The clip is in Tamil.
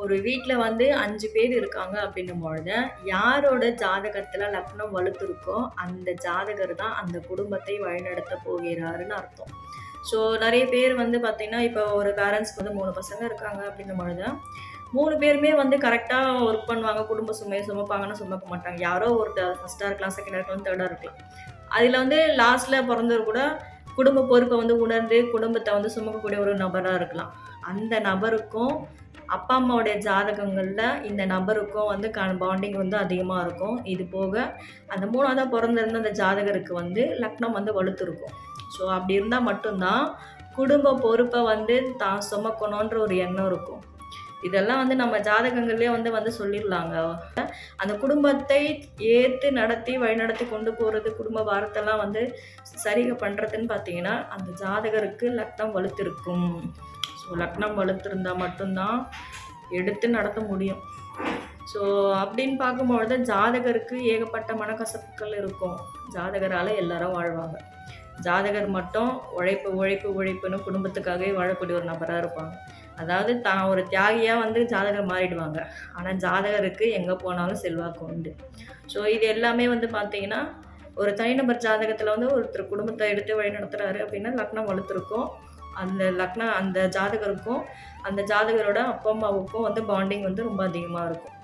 ஒரு வீட்ல வந்து 5 பேர் இருக்காங்க அப்படின்னும்பொழுது, யாரோட ஜாதகத்துல லக்னம் வலுத்திருக்கோ, அந்த ஜாதகர் தான் அந்த குடும்பத்தை வழிநடத்தப் போகிறாருன்னு அர்த்தம். ஸோ நெறைய பேர் வந்து பார்த்தீங்கன்னா, இப்போ ஒரு பேரண்ட்ஸ்க்கு வந்து 3 பசங்க இருக்காங்க அப்படின்னும் பொழுது, 3 பேருமே வந்து கரெக்ட்டா ஒர்க் பண்ணுவாங்க. குடும்ப சுமைய சுமப்பாங்கன்னா சுமக்க மாட்டாங்க. யாரோ ஒருத்தர் ஃபர்ஸ்ட்டா இருக்கலாம், செகண்டா இருக்கலாம், தேர்டா இருக்கலாம். அதுல வந்து லாஸ்ட்ல பொறந்தவர் கூட குடும்ப பொறுப்ப வந்து உணர்ந்து, குடும்பத்த வந்து சுமக்கக்கூடிய ஒரு நபரா இருக்கலாம். அந்த நபருக்கும், அப்பா, அம்மாவுடைய ஜாதகங்கள்ல இந்த நபருக்கும் வந்து பாண்டிங் வந்து அதிகமா இருக்கும். இது போக அந்த 3வதா பொறந்திருந்த அந்த ஜாதகருக்கு வந்து லக்னம் வந்து வலுத்திருக்கும். ஸோ அப்படி இருந்தா மட்டும் தான், குடும்ப பொறுப்ப வந்து தான் சுமக்கணுன்ற ஒரு எண்ணம் இருக்கும். இதெல்லாம் வந்து நம்ம ஜாதகங்கள்லயே வந்து சொல்லிர்லாங்க. அந்த குடும்பத்தை ஏத்து நடத்தி, வழிநடத்தி கொண்டு போறது, குடும்ப பாரத்தெல்லாம் வந்து சரிக பண்றதுன்னு பார்த்தீங்கன்னா, அந்த ஜாதகருக்கு லக்னம் வலுத்திருக்கும். ஸோ லக்னம் வலுத்திருந்தா மட்டும் தான் எடுத்து நடத்த முடியும். ஸோ அப்படின்னு பார்க்கும்பொழுது ஜாதகருக்கு ஏகப்பட்ட மனக்கசப்புகள் இருக்கும். ஜாதகரால எல்லாரும் வாழ்வாங்க. ஜாதகர் மட்டும் உழைப்பு, உழைப்பு, உழைப்புன்னு குடும்பத்துக்காகவே வாழக்கூடிய ஒரு நபரா இருப்பாங்க. அதாவது தான் ஒரு தியாகியா வந்து ஜாதகர் மாறிடுவாங்க. ஆனா ஜாதகருக்கு எங்க போனாலும் செல்வாக்கு உண்டு. ஸோ இது எல்லாமே வந்து பார்த்தீங்கன்னா, ஒரு தனிநபர் ஜாதகத்துல வந்து ஒருத்தர் குடும்பத்த எடுத்து வழிநடத்துறாரு அப்படின்னா, லக்னம் வலுத்திருக்கும். அந்த ஜாதகருக்கும், அந்த ஜாதகரோட அப்பா, அம்மாவுக்கும் வந்து பாண்டிங் வந்து ரொம்ப அதிகமா இருக்கும்.